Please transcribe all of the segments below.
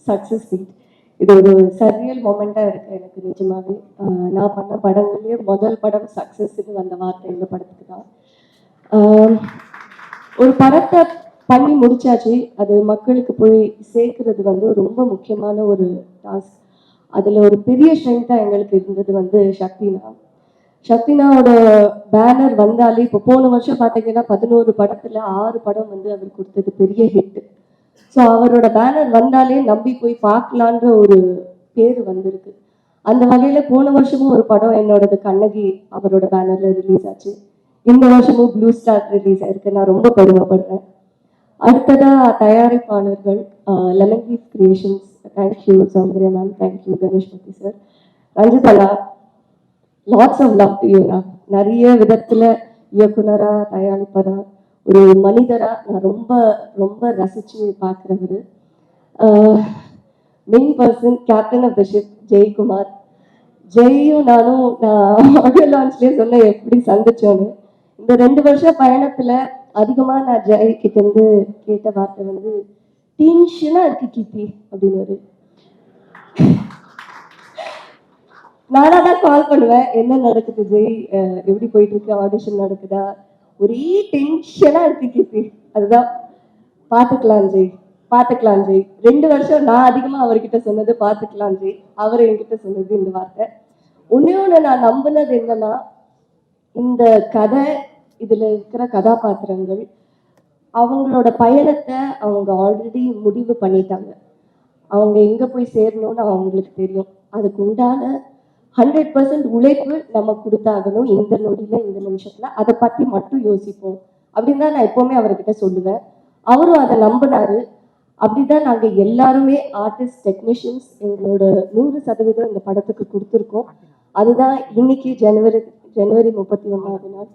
Success meet. இது ஒரு surreal மொமெண்ட்டாக இருக்குது எனக்கு நிஜமாவே. நான் பண்ண படங்கள்லேயே முதல் படம் சக்ஸஸ்ன்னு வந்த வார்த்தை இந்த படத்துக்கு தான். ஒரு படத்தை பண்ணி முடிச்சாச்சு, அது மக்களுக்கு போய் சேர்க்கறது வந்து ரொம்ப முக்கியமான ஒரு டாஸ்க். அதில் ஒரு பெரிய ஸ்ட்ரென்த்தாக எங்களுக்கு இருந்தது வந்து சக்தினா. சக்தினாவோட பேனர் வந்தாலே இப்போ போன வருஷம் பார்த்தீங்கன்னா 11 படத்தில் 6 படம் வந்து அவர் கொடுத்தது பெரிய ஹிட். ஸோ அவரோட பேனர் வந்தாலே நம்பி போய் பார்க்கலான்ற ஒரு பேர் வந்திருக்கு. அந்த வகையில் போன வருஷமும் ஒரு படம் என்னோடது கண்ணகி அவரோட பேனரில் ரிலீஸ் ஆச்சு. இந்த வருஷமும் ப்ளூ ஸ்டார் ரிலீஸ் ஆயிருக்கு. நான் ரொம்ப பெருமைப்படுறேன். அடுத்ததாக தயாரிப்பாளர்கள் Lemon Leaf Creations, thank you Soundarya ma'am, thank you Ganeshmoorthy sir, Ranjitha, lots of love to you. நிறைய விதத்தில் இயக்குனராக தயாரிப்பதா ஒரு மனிதராக நான் ரொம்ப ரொம்ப ரசித்து பார்க்குறவர். Main person captain of the ship Jaikumar. ஜெயும் நானும் நான் ஆடியோ லான்ச்லேயே சொன்ன எப்படி சந்திச்சோன்னு. இந்த 2 வருஷம் பயணத்தில் அதிகமாக நான் ஜெய் கிட்டேருந்து கேட்ட வார்த்தை வந்து டென்ஷனாக இருக்கு கீர்த்தி அப்படின்னு. நானாக தான் கால் பண்ணுவேன், என்ன நடக்குது ஜெய், எப்படி போயிட்டு இருக்கு, ஆடிஷன் நடக்குதா, ஒரே டென்ஷனாக இருக்கு கீர்த்தி. அதுதான் பார்த்துக்கலாம் ஜெய், பார்த்துக்கலாம் ஜெய். 2 வருஷம் நான் அதிகமாக அவர்கிட்ட சொன்னது பார்த்துக்கலாம் ஜெய், அவர் என்கிட்ட சொன்னது இந்த வார்த்தை. ஒன்று நான் நம்பினது என்னன்னா, இந்த கதை, இதில் இருக்கிற கதாபாத்திரங்கள் அவங்களோட பயணத்தை அவங்க ஆல்ரெடி முடிவு பண்ணிட்டாங்க. அவங்க எங்கே போய் சேரணும்னு அவங்களுக்கு தெரியும். அதுக்கு உண்டான 100% உழைப்பு நம்ம கொடுத்தாகணும். இந்த நொடியில் இந்த நிமிஷத்தில் அதை பற்றி மட்டும் யோசிப்போம் அப்படின்னு தான் நான் எப்போவுமே அவர்கிட்ட சொல்லுவேன். அவரும் அதை நம்பினாரு. அப்படிதான் நாங்கள் எல்லாருமே ஆர்டிஸ்ட், டெக்னீஷியன்ஸ் எங்களோட 100% இந்த படத்துக்கு கொடுத்துருக்கோம். அதுதான் இன்னைக்கு ஜனவரி 31ஆவது நாள்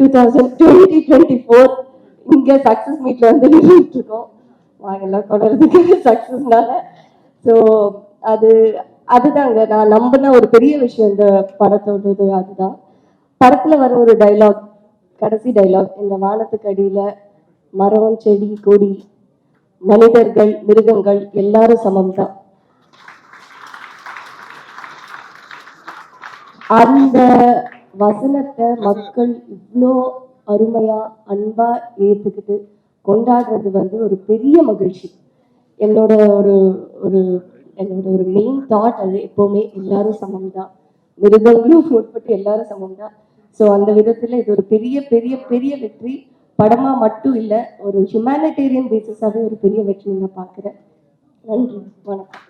2024 இங்கே சக்ஸஸ் மீட்டில் வந்து நின்றுட்டு இருக்கோம். வாங்கெல்லாம் கொள்றதுக்கு சக்ஸஸ்னால. ஸோ அதுதாங்க நான் நம்பின ஒரு பெரிய விஷயம் இந்த படத்தோடது. அதுதான் படத்தில் வர ஒரு டைலாக், கடைசி டைலாக், இந்த வானத்துக்கு அடியில் மரம், செடி, கொடி, மனிதர்கள், மிருகங்கள் எல்லாரும் சமம் தான். அந்த வசனத்தை மக்கள் இவ்வளோ அருமையா அன்பா ஏற்றுக்கிட்டு கொண்டாடுறது வந்து ஒரு பெரிய மகிழ்ச்சி. என்னோட ஒரு மெயின் தாட் அது எப்போவுமே எல்லாரும் சமம் தான், மிருகங்களும் உட்பட்டு எல்லாரும் சமம் தான். ஸோ அந்த விதத்தில் இது ஒரு பெரிய பெரிய பெரிய வெற்றி. படமாக மட்டும் இல்லை, ஒரு ஹியூமனிடேரியன் பேசிஸாகவே ஒரு பெரிய வெற்றி நான் பார்க்குறேன். நன்றி, வணக்கம்.